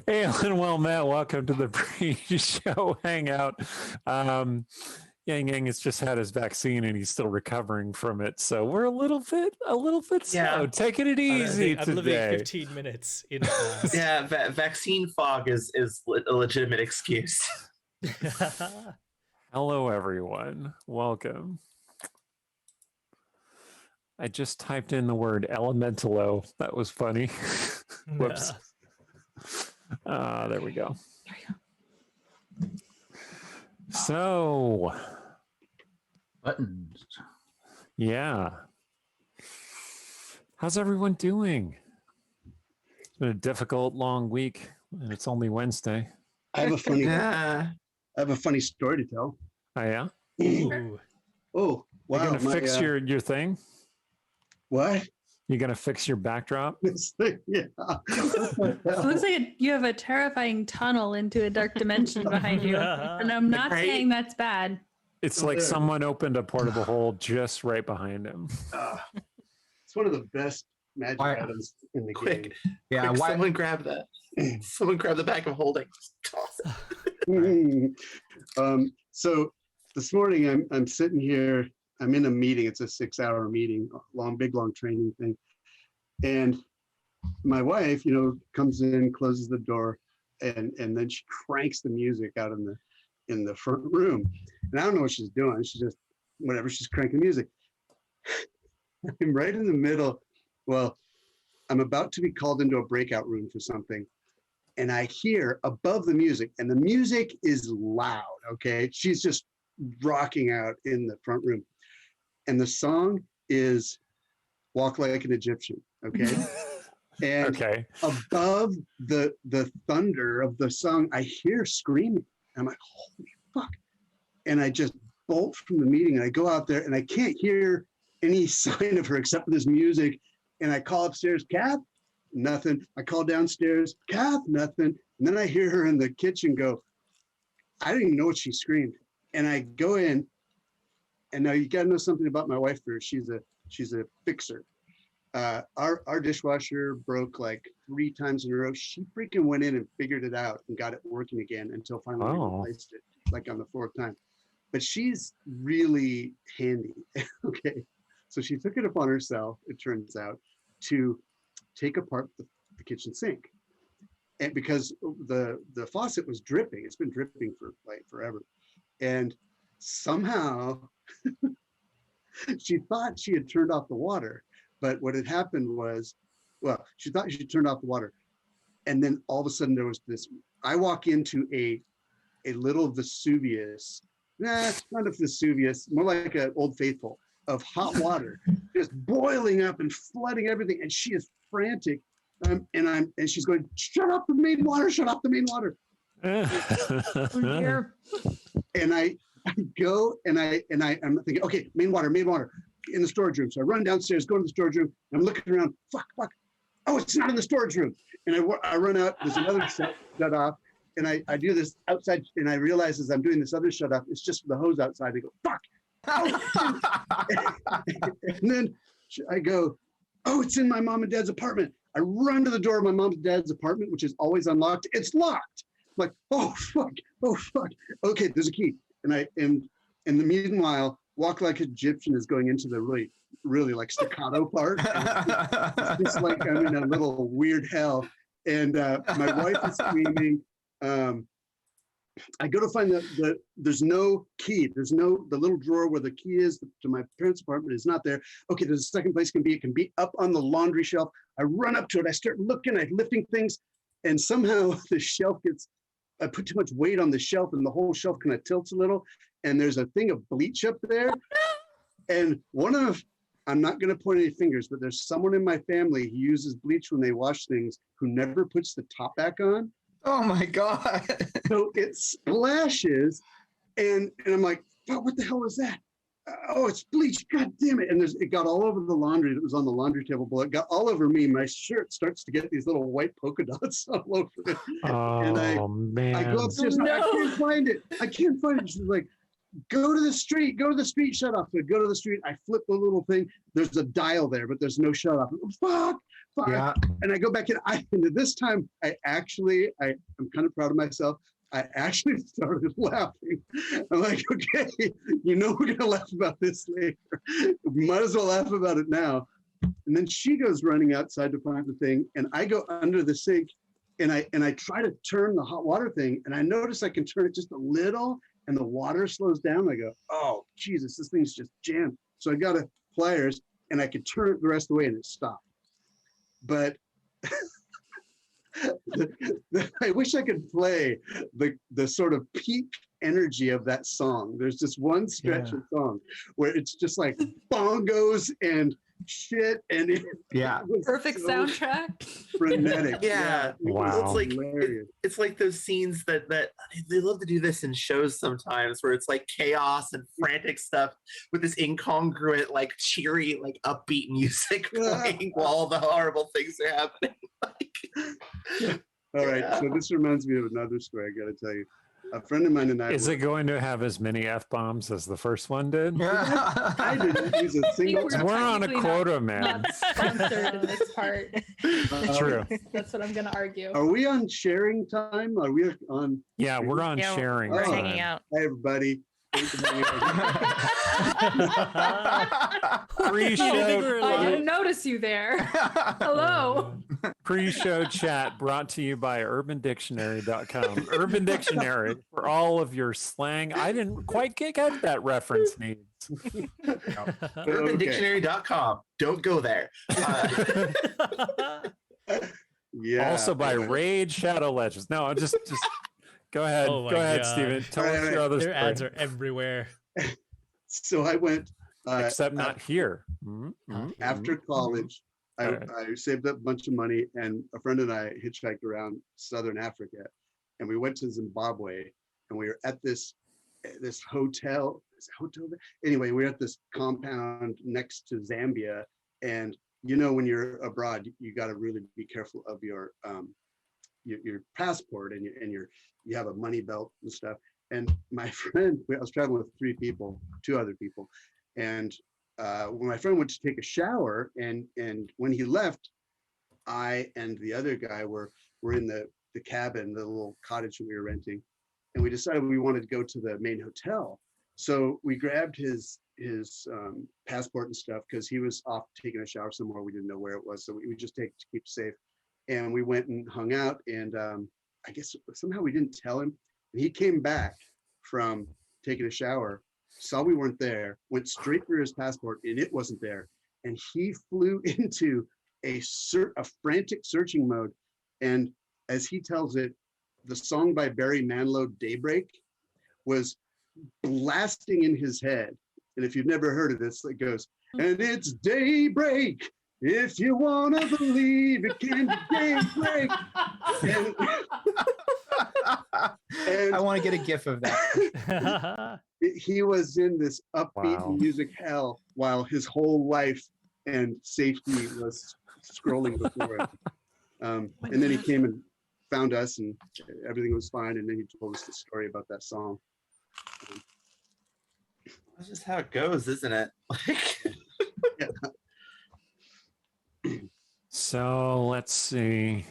And well, Matt, welcome to the pre-show hangout. Yang Yang has just had his vaccine and he's still recovering from it, so we're a little bit slow. Taking it easy I'm today. living 15 minutes in class. Yeah, vaccine fog is a legitimate excuse. Hello, everyone. Welcome. I just typed in the word elementalo. That was funny. Whoops. There we go. So, buttons. Yeah. How's everyone doing? It's been a difficult, long week, and it's only Wednesday. I have a funny story to tell. Oh, yeah? Ooh. Oh, wow. You're going to fix your thing? What? You're going to fix your backdrop? Yeah. It looks like you have a terrifying tunnel into a dark dimension behind you. And I'm not saying that's bad. It's like someone opened a portable hole just right behind him. It's one of the best magic items in the game. Yeah, Quick, someone grab that. Someone grab the bag of holding. Toss it. So this morning I'm sitting here. I'm in a meeting. It's a 6-hour meeting, big long training thing. And my wife, comes in, closes the door, and then she cranks the music out in the front room. And I don't know what she's doing. She's just whatever. She's cranking music. I'm right in the middle. Well, I'm about to be called into a breakout room for something. And I hear above the music, and the music is loud. Okay. She's just rocking out in the front room. And the song is Walk Like an Egyptian. Okay. And above the thunder of the song, I hear screaming. I'm like, holy fuck. And I just bolt from the meeting and I go out there and I can't hear any sign of her except for this music. And I call upstairs, Kath, nothing. I call downstairs, Kath, nothing. And then I hear her in the kitchen go, I didn't even know what she screamed. And I go in, and now you gotta know something about my wife first. She's a fixer. Our dishwasher broke like 3 times in a row. She freaking went in and figured it out and got it working again until finally we replaced it, like on the 4th time. But she's really handy. Okay. So she took it upon herself, it turns out, to take apart the kitchen sink. And because the faucet was dripping, it's been dripping for like forever. And somehow she thought she had turned off the water. But what had happened was, she thought she turned off the water. And then all of a sudden there was this, I walk into a little Vesuvius, not a Vesuvius, more like an Old Faithful of hot water, just boiling up and flooding everything. And she is frantic. And she's going, shut up the main water, shut up the main water. And I go and I'm thinking, okay, main water in the storage room. So I run downstairs, go to the storage room. I'm looking around, fuck. Oh, it's not in the storage room. And I run out, there's another shut off. And I do this outside and I realize as I'm doing this other shut off, it's just the hose outside. I go, fuck. And then I go, oh, it's in my mom and dad's apartment. I run to the door of my mom and dad's apartment, which is always unlocked. It's locked. I'm like, oh, fuck. Okay, there's a key. And in the meanwhile, Walk Like an Egyptian is going into the really like staccato part. It's just like I'm in a little weird hell. And my wife is screaming. I go to find there's no key. There's the little drawer where the key is to my parents' apartment is not there. Okay, there's a second place it can be up on the laundry shelf. I run up to it. I start looking, I'm lifting things. And somehow the shelf I put too much weight on the shelf and the whole shelf kind of tilts a little. And there's a thing of bleach up there. And I'm not going to point any fingers, but there's someone in my family who uses bleach when they wash things who never puts the top back on. Oh my God. So it splashes and I'm like, oh, what the hell was that? Oh, it's bleach. God damn it. And it got all over the laundry that was on the laundry table. But it got all over me. My shirt starts to get these little white polka dots all over it. And man. I go upstairs. No. I can't find it. She's like, go to the street, shut off. So I go to the street. I flip the little thing. There's a dial there, but there's no shut off. fuck. Yeah. And I go back in. And this time, I'm kind of proud of myself. I actually started laughing. I'm like, okay, we're going to laugh about this later. We might as well laugh about it now. And then she goes running outside to find the thing. And I go under the sink and I try to turn the hot water thing. And I notice I can turn it just a little and the water slows down. I go, oh, Jesus, this thing's just jammed. So I got pliers and I could turn it the rest of the way and it stopped. But I wish I could play the sort of peak energy of that song. There's this one stretch of song where it's just like bongos and shit, and it was Perfect so soundtrack. frenetic. Wow. It's like those scenes that they love to do this in shows sometimes, where it's like chaos and frantic stuff with this incongruent, like cheery, like upbeat music playing while all the horrible things are happening. All right, so this reminds me of another story I got to tell you. A friend of mine and I. Is it going to have as many F-bombs as the first one did? I didn't use a single. We're on a quota, man. Not sponsored in this part. True. That's what I'm going to argue. Are we on sharing time? Are we on? Yeah, we're on Yeah, sharing. We're Oh. hanging out. Hi, everybody. Pre-show, I didn't notice you there. Hello. pre-show chat brought to you by UrbanDictionary.com. Urban Dictionary for all of your slang. I didn't quite get that reference needs. UrbanDictionary.com. Don't go there. Yeah. Also by Raid Shadow Legends. No, just go ahead. Oh my Go ahead, God. Steven. Tell us Right. your other Their story. ads are everywhere. So I went Except not here. after college. Alright. I saved up a bunch of money, and a friend and I hitchhiked around Southern Africa, and we went to Zimbabwe, and we were at this hotel. Is it hotel? Anyway, we were at this compound next to Zambia, and when you're abroad, you got to really be careful of your passport and you have a money belt and stuff. And my friend, I was traveling with two other people, and when my friend went to take a shower, and when he left, I and the other guy were in the cabin, the little cottage that we were renting, and we decided we wanted to go to the main hotel. So we grabbed his passport and stuff because he was off taking a shower somewhere. We didn't know where it was, so we just take to keep safe. And we went and hung out, and I guess somehow we didn't tell him. And he came back from taking a shower, saw we weren't there, went straight for his passport, and it wasn't there. And he flew into a frantic searching mode. And as he tells it, the song by Barry Manilow, "Daybreak," was blasting in his head. And if you've never heard of this, it goes, "And it's daybreak. If you want to believe it can be daybreak." And I want to get a gif of that. he was in this upbeat Wow. music hell while his whole life and safety was scrolling before him. And then he came and found us, and everything was fine. And then he told us the story about that song. That's just how it goes, isn't it? So let's see.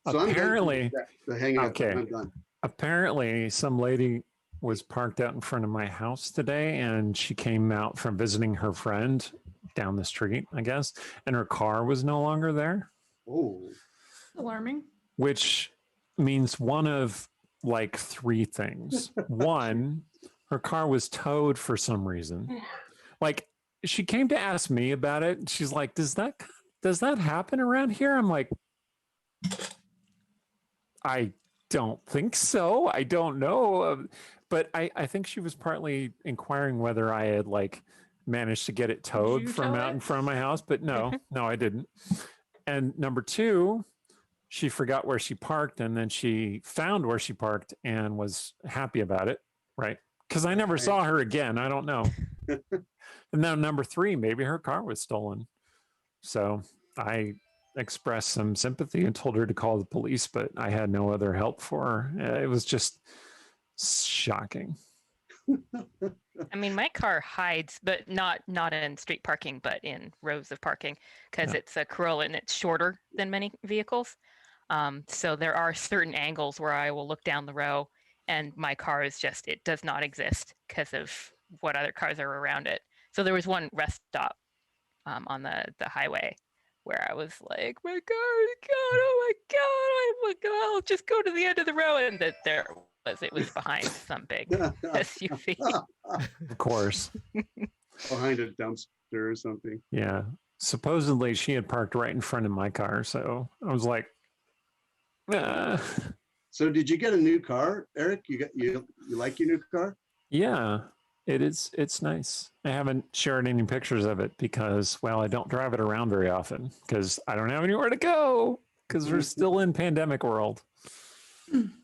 So Apparently, I'm done with the hangout. Okay. I'm done. apparently some lady was parked out in front of my house today, and she came out from visiting her friend down the street, I guess, and her car was no longer there, Oh, Alarming. which means one of like three things. One, her car was towed for some reason. Like, she came to ask me about it. She's like, does that happen around here? I'm like, I don't think so. I don't know. But I think she was partly inquiring whether I had like managed to get it towed you from tow out it? in front of my house. But no, I didn't. And number two, she forgot where she parked, and then she found where she parked and was happy about it. Right. Because I never Right. saw her again. I don't know. And then number three, maybe her car was stolen. So I expressed some sympathy and told her to call the police, but I had no other help for her. It was just shocking. I mean, my car hides, but not in street parking, but in rows of parking, because it's a Corolla and it's shorter than many vehicles. So there are certain angles where I will look down the row, and my car is just, it does not exist because of what other cars are around it. So there was one rest stop on the highway where I was like, my car is gone, oh my God, I'll just go to the end of the row, and it was behind some big SUV. Of course. Behind a dumpster or something. Yeah. Supposedly she had parked right in front of my car. So I was like, So did you get a new car, Eric? You like your new car? Yeah, it is. It's nice. I haven't shared any pictures of it because, well, I don't drive it around very often because I don't have anywhere to go because we're still in pandemic world.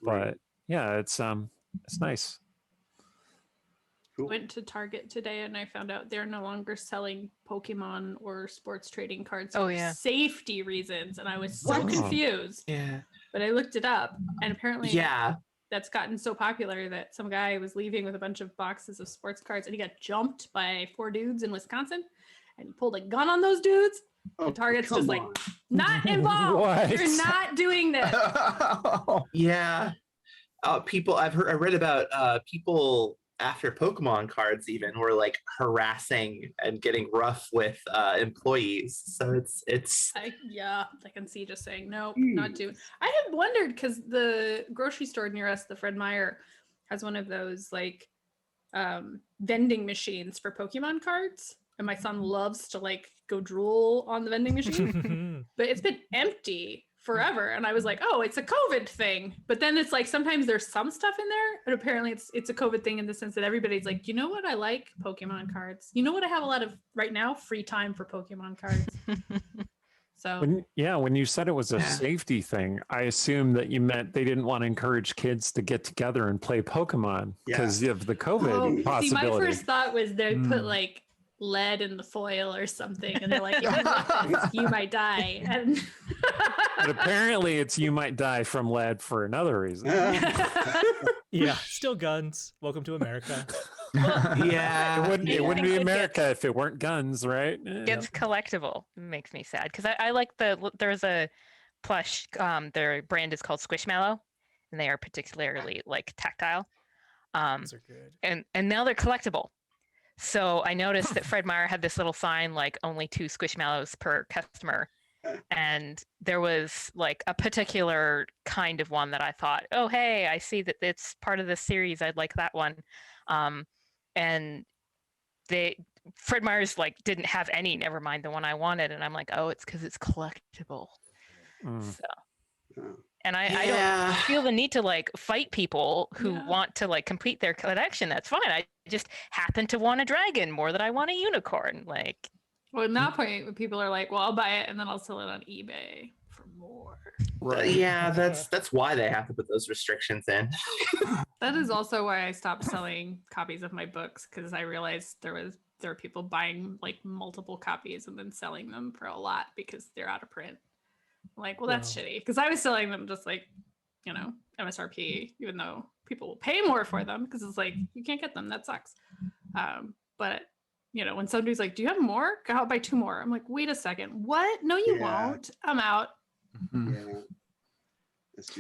But yeah, it's nice. Cool. Went to Target today and I found out they're no longer selling Pokemon or sports trading cards for safety reasons, and I was so confused. Yeah. But I looked it up, and apparently Yeah. that's gotten so popular that some guy was leaving with a bunch of boxes of sports cards, and he got jumped by 4 dudes in Wisconsin, and he pulled a gun on those dudes. And Target's just like, not involved. What? You're not doing this. Yeah. I read about people after Pokemon cards even were like harassing and getting rough with employees. So it's I can see just saying no, not doing. I had wondered because the grocery store near us, the Fred Meyer, has one of those like vending machines for Pokemon cards, and my son loves to like go drool on the vending machine, but it's been empty forever, and I was like, oh, it's a COVID thing. But then it's like sometimes there's some stuff in there, but apparently it's a COVID thing in the sense that everybody's like, you know what, I like Pokemon cards. You know what, I have a lot of right now free time for Pokemon cards. So when you said it was a safety thing, I assumed that you meant they didn't want to encourage kids to get together and play Pokemon because of the COVID possibility. See, my first thought was they put like lead in the foil or something, and they're like, if you get this, you might die. And but apparently it's you might die from lead for another reason. Yeah, still guns. Welcome to America. yeah. It wouldn't be America if it weren't guns, right? It's collectible. It makes me sad because I like there's a plush. Their brand is called Squishmallow, and they are particularly like tactile. Those are good. And now they're collectible. So I noticed that Fred Meyer had this little sign like only 2 Squishmallows per customer. And there was like a particular kind of one that I thought, oh, hey, I see that it's part of this series. I'd like that one. And Fred Meyer's like didn't have any, never mind the one I wanted. And I'm like, oh, it's because it's collectible. So. And I don't feel the need to like fight people who want to like complete their collection. That's fine. I just happen to want a dragon more than I want a unicorn. Like, well, at that point, people are like, well, I'll buy it and then I'll sell it on eBay for more. Right. Yeah, that's why they have to put those restrictions in. That is also why I stopped selling copies of my books, because I realized there are people buying like multiple copies and then selling them for a lot because they're out of print. Like, well, that's shitty, because I was selling them just like, MSRP, even though people will pay more for them because it's like, you can't get them. That sucks. But, when somebody's like, do you have more? I'll buy 2 more. I'm like, wait a second. What? No, you won't. I'm out. Yeah,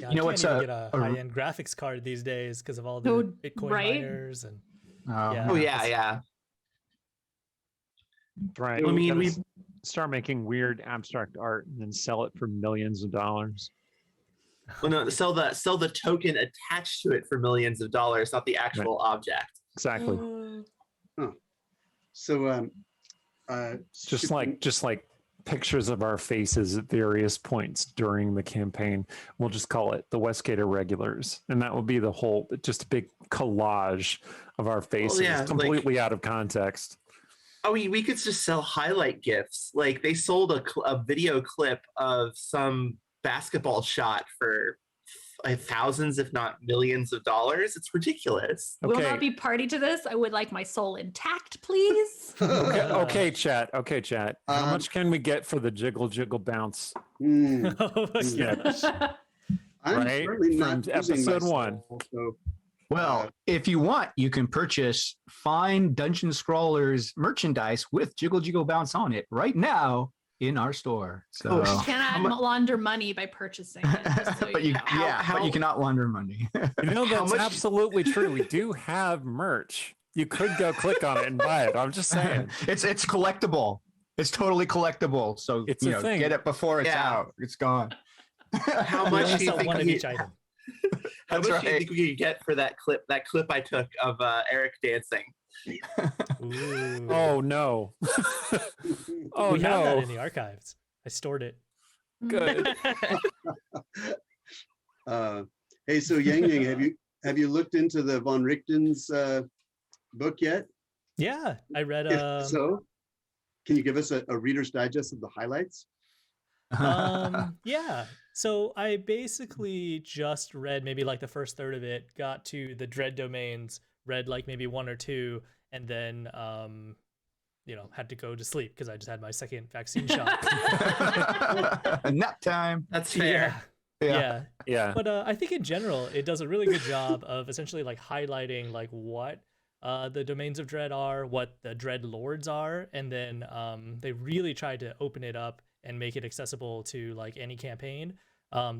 you know what's get a high-end graphics card these days because of all the Bitcoin miners and yeah. Right. I mean, we start making weird abstract art and then sell it for millions of dollars. Well, no, sell the token attached to it for millions of dollars, not the actual object. Exactly. So, just like pictures of our faces at various points during the campaign. We'll just call it the Westgate Irregulars, and that will be the whole, just a big collage of our faces, completely out of context. Oh, we could just sell highlight GIFs. Like they sold a video clip of some basketball shot for thousands, if not millions of dollars. It's ridiculous. Okay. Will not be party to this. I would like my soul intact, please. Okay, chat. How much can we get for the jiggle bounce? Oh, yeah. I'm right certainly not from episode 1. So Well, if you want, you can purchase fine Dungeon Scrawlers merchandise with Jiggle Jiggle Bounce on it right now in our store. So You cannot launder money by purchasing it. Just so but you you know. but you cannot launder money. That's absolutely true. We do have merch. You could go click on it and buy it. I'm just saying. It's collectible. It's totally collectible. So it's a thing. Get it before it's out. It's gone. How much do you think one of each item? How much do you think we could get for that clip? That clip I took of Eric dancing. Ooh. Oh no! Oh we no! have that in the archives. I stored it. Good. Hey, so Yang Yang, have you looked into the von Richten's book yet? Yeah, I read. If so, can you give us a Reader's Digest of the highlights? Yeah. So I basically just read maybe like the first third of it, got to the dread domains, read like maybe one or two, and then had to go to sleep because I just had my second vaccine shot. Nap time. That's fair. Yeah. But I think in general, it does a really good job of essentially like highlighting like what the domains of dread are, what the dread lords are, and then they really tried to open it up and make it accessible to like any campaign.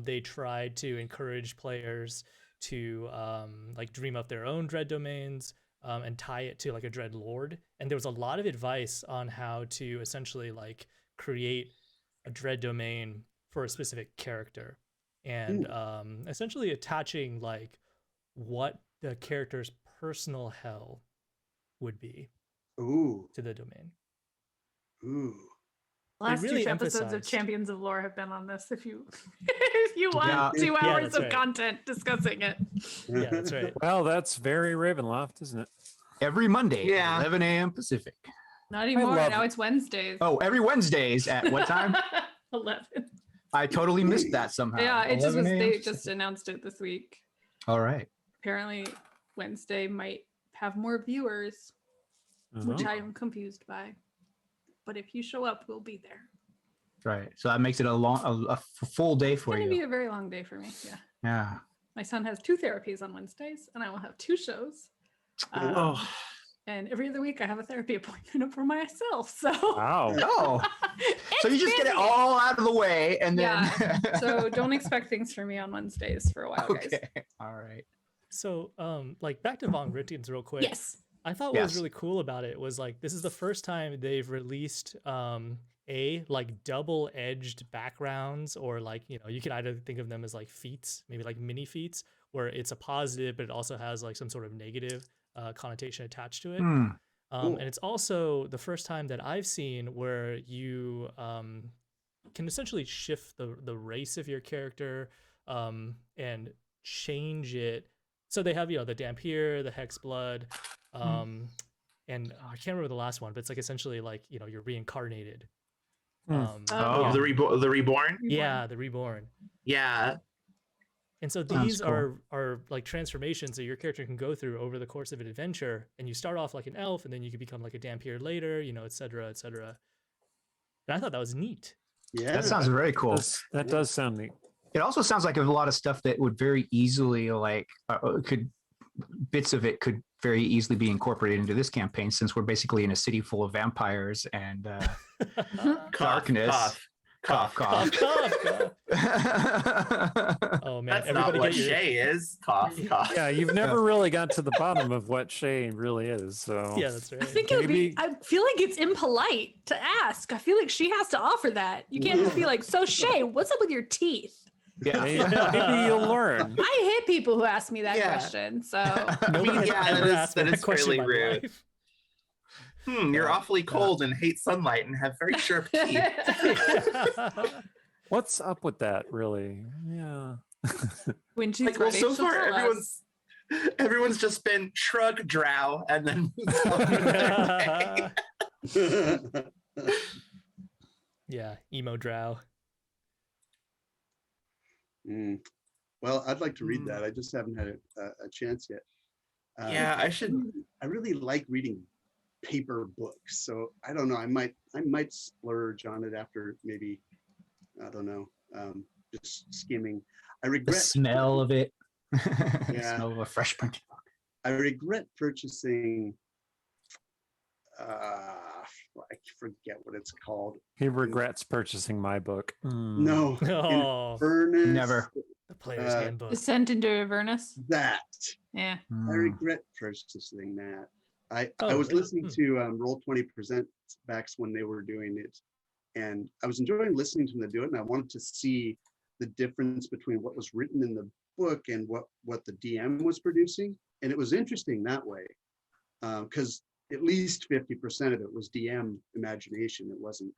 They tried to encourage players to like dream up their own dread domains and tie it to like a dread lord. And there was a lot of advice on how to essentially like create a dread domain for a specific character, and essentially attaching like what the character's personal hell would be to the domain. Last really two episodes of emphasized- Champions of Lore have been on this. If you want 2 hours that's of right. content discussing it. Yeah, that's right. Well, that's very Ravenloft, isn't it? Every Monday, Yeah. 11 a.m. Pacific. Not anymore. love Now it. it's Wednesdays. Oh, every Wednesdays at what time? 11. I totally missed that somehow. Yeah, it just 11 was. a.m. They just announced it this week. All right. Apparently, Wednesday might have more viewers, which I am confused by. But if you show up, we'll be there. Right. So that makes it a full day It's for going to be you. a very long day for me. Yeah. Yeah. My son has 2 therapies on Wednesdays, and I will have 2 shows. And every other week, I have a therapy appointment for myself. So. Wow. Oh. So you just get it all out of the way, and then. Yeah. So don't expect things from me on Wednesdays for a while, guys. Okay. All right. So, like back to Von Richten's real quick. Yes. I thought what was really cool about it was like this is the first time they've released like double-edged backgrounds, or like you can either think of them as like feats, maybe like mini feats, where it's a positive but it also has like some sort of negative connotation attached to it. And it's also the first time that I've seen where you can essentially shift the race of your character and change it. So they have the Dampier, the Hex Blood, and I can't remember the last one, but it's like essentially like you're reincarnated. The reborn. Yeah, the reborn. Yeah. And so these are like transformations that your character can go through over the course of an adventure, and you start off like an elf, and then you can become like a Dampier later, et cetera, et cetera. And I thought that was neat. Yeah, That sounds very cool. That does sound neat. It also sounds like a lot of stuff that would very easily bits of it could very easily be incorporated into this campaign, since we're basically in a city full of vampires and darkness. Cough. Oh man, That's everybody not what get your... Shay is. Cough. Yeah, you've never really got to the bottom of what Shay really is. So Yeah, that's right. I think it would be. I feel like it's impolite to ask. I feel like she has to offer that. You can't just be like, "So Shay, what's up with your teeth?" Yeah. Maybe you'll learn. I hate people who ask me that question. So Nobody has ever that is asked question fairly in my rude. life. You're awfully cold and hate sunlight and have very sharp teeth. What's up with that, really? Yeah. when she's Like, well, ready, so she'll far tell us. everyone's just been shrug, drow, and then moves on with their day. Yeah, emo drow. Well, I'd like to read that. I just haven't had a chance yet. Yeah, I should. I really like reading paper books, so I don't know. I might splurge on it after maybe, I don't know, just skimming. I The regret smell of it. Yeah. Smell of a fresh printed book. I regret purchasing. I forget what it's called. He regrets purchasing my book. No, Oh, Inverness. Never. the player's handbook. Descent into Avernus. That Yeah. I regret purchasing that. I Oh, was really? listening to Roll20 Presents backs when they were doing it, and I was enjoying listening to them do it, and I wanted to see the difference between what was written in the book and what the DM was producing, and it was interesting that way, because at least 50% of it was DM imagination. It wasn't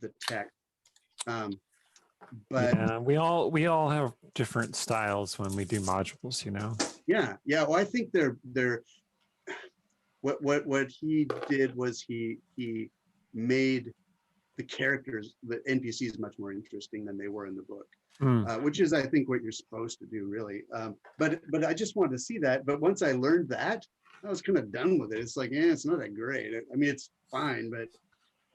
the tech. But yeah, we all have different styles when we do modules, you know. yeah. Well, I think they're what he did was he made the characters, the NPCs, much more interesting than they were in the book, which is, I think, what you're supposed to do, really. But I just wanted to see that. But once I learned that, I was kind of done with it. It's like, it's not that great. I mean, it's fine, but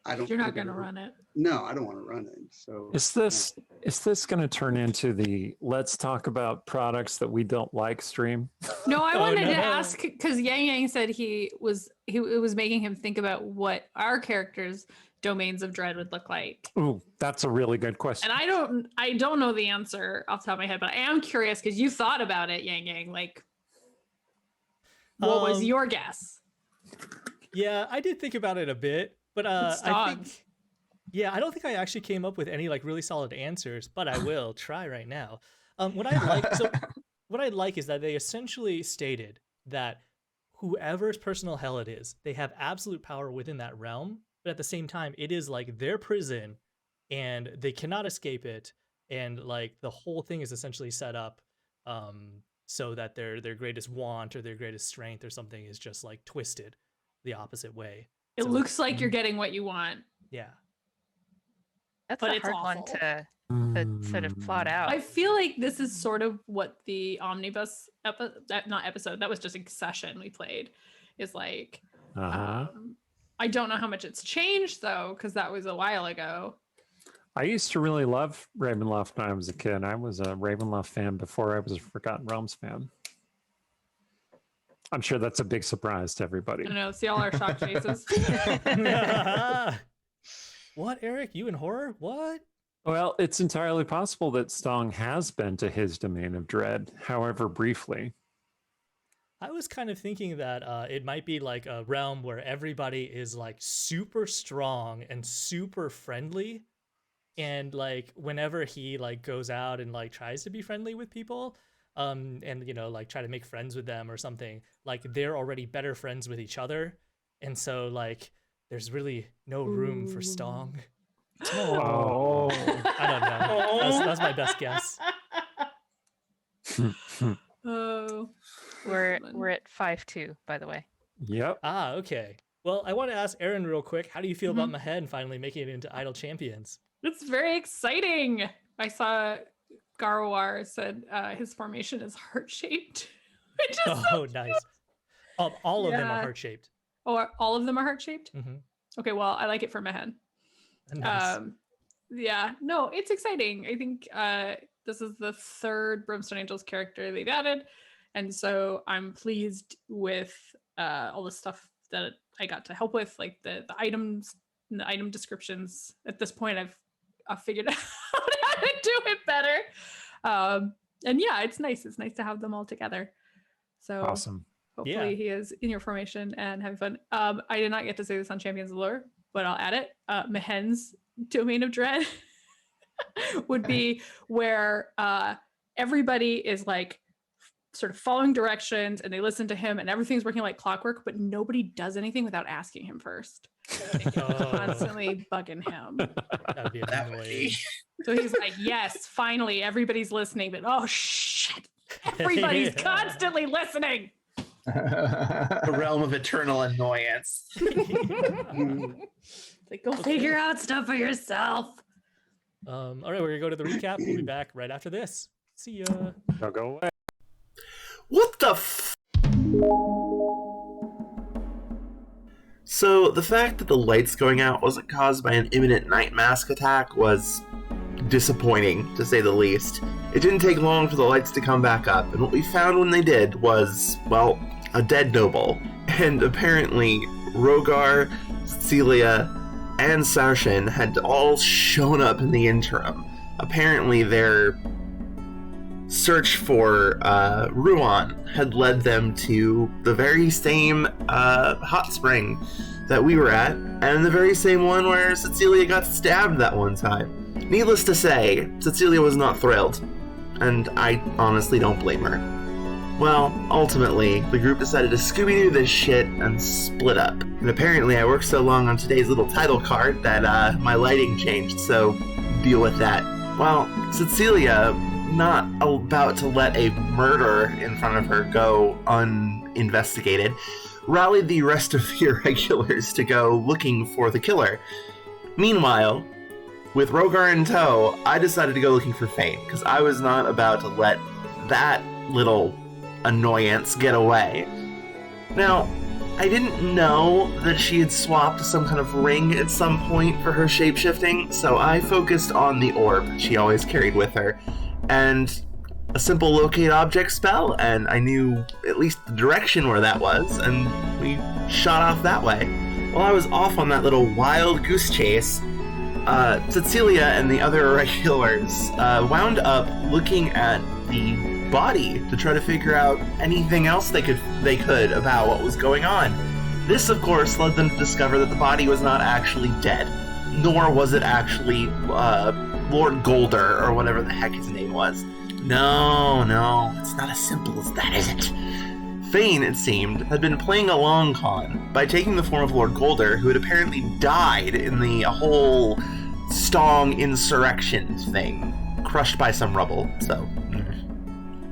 I don't. You're not going to run it. No, I don't want to run it. So Is this going to turn into the let's talk about products that we don't like stream? No, I Oh, wanted to no. ask because Yang Yang said it was making him think about what our characters' domains of dread would look like. Ooh, that's a really good question. And I don't know the answer off the top of my head, but I am curious because you thought about it, Yang Yang. Like, what was your guess? Yeah, I did think about it a bit, but It's I think, dogs. yeah, I don't think I actually came up with any like really solid answers, but I will try right now. What I like is that they essentially stated that whoever's personal hell it is, they have absolute power within that realm, but at the same time, it is like their prison, and they cannot escape it, and like the whole thing is essentially set up so that their greatest want or their greatest strength or something is just like twisted the opposite way. It So, looks like you're getting what you want. yeah. That's But a it's hard one awful. to sort of plot out. I feel like this is sort of what the omnibus not episode, that was just a session we played, is like. Uh-huh. I don't know how much it's changed though, because that was a while ago. I used to really love Ravenloft when I was a kid. I was a Ravenloft fan before I was a Forgotten Realms fan. I'm sure that's a big surprise to everybody. I don't know. See all our shocked faces. What, Eric? You in horror? What? Well, it's entirely possible that Stong has been to his domain of dread, however briefly. I was kind of thinking that it might be like a realm where everybody is like super strong and super friendly, and like whenever he like goes out and like tries to be friendly with people, and you know, like try to make friends with them or something, like they're already better friends with each other, and so like there's really no room for Stong. Oh. I don't know. That's my best guess. Oh, We're at 5-2, by the way. Yep. Ah, okay. Well, I want to ask Aaron real quick. How do you feel about Mahen finally making it into Idle Champions? it's very exciting. I saw Garwar said his formation is heart shaped. Oh, nice. All of them are Yeah. heart shaped. Oh, all of them are heart shaped. Mm-hmm. Okay, well, I like it for Mahen. Nice. Yeah, no, it's exciting. I think this is the third Brimstone Angels character they've added, and so I'm pleased with all the stuff that I got to help with, like the items and the item descriptions. At this point, I've figured out how to do it better. And yeah, it's nice. It's nice to have them all together. So Awesome. hopefully Yeah. he is in your formation and having fun. I did not get to say this on Champions of Lore, but I'll add it. Mahen's domain of dread would be where everybody is like sort of following directions and they listen to him and everything's working like clockwork, but nobody does anything without asking him first. Constantly bugging him. That would be That would annoying. be. So he's like, yes, finally everybody's listening, but oh shit, everybody's constantly listening. The realm of eternal annoyance. It's like, go figure out stuff for yourself. All right, we're gonna go to the recap. We'll be back right after this. See ya. Don't go away. What the f? So, the fact that the lights going out wasn't caused by an imminent night mask attack was disappointing, to say the least. It didn't take long for the lights to come back up, and what we found when they did was, well, a dead noble. And apparently, Rogar, Cecilia, and Sarshin had all shown up in the interim. Apparently, their search for Ruan had led them to the very same hot spring that we were at, and the very same one where Cecilia got stabbed that one time. Needless to say, Cecilia was not thrilled, and I honestly don't blame her. Well, ultimately, the group decided to Scooby-Doo this shit and split up. And apparently I worked so long on today's little title card that my lighting changed, so deal with that. Well, Cecilia, not about to let a murder in front of her go uninvestigated, rallied the rest of the irregulars to go looking for the killer. Meanwhile, with Rogar in tow, I decided to go looking for Fane, because I was not about to let that little annoyance get away. Now, I didn't know that she had swapped some kind of ring at some point for her shapeshifting, so I focused on the orb she always carried with her, and a simple locate object spell, and I knew at least the direction where that was, and we shot off that way. While I was off on that little wild goose chase, Cecilia and the other irregulars wound up looking at the body to try to figure out anything else they could about what was going on. This, of course, led them to discover that the body was not actually dead, nor was it actually Lord Golder, or whatever the heck his name was. No, it's not as simple as that, is it? Fane, it seemed, had been playing a long con by taking the form of Lord Golder, who had apparently died in the whole Stong insurrection thing, crushed by some rubble, so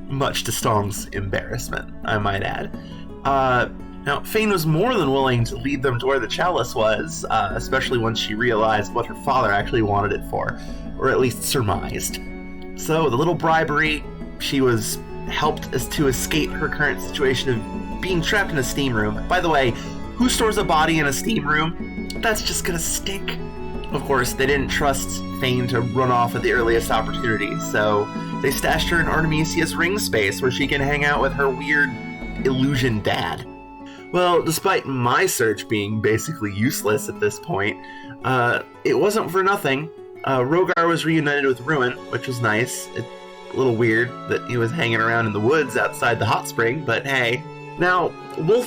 much to Stong's embarrassment, I might add. Now, Fane was more than willing to lead them to where the chalice was, especially once she realized what her father actually wanted it for, or at least surmised. So, with a little bribery, she was helped to escape her current situation of being trapped in a steam room. By the way, who stores a body in a steam room? That's just gonna stink. Of course, they didn't trust Fane to run off at the earliest opportunity, so they stashed her in Artemisia's ring space where she can hang out with her weird illusion dad. Well, despite my search being basically useless at this point, it wasn't for nothing. Rogar was reunited with Ruin, which was nice. It's a little weird that he was hanging around in the woods outside the hot spring, but hey. Now, Wolf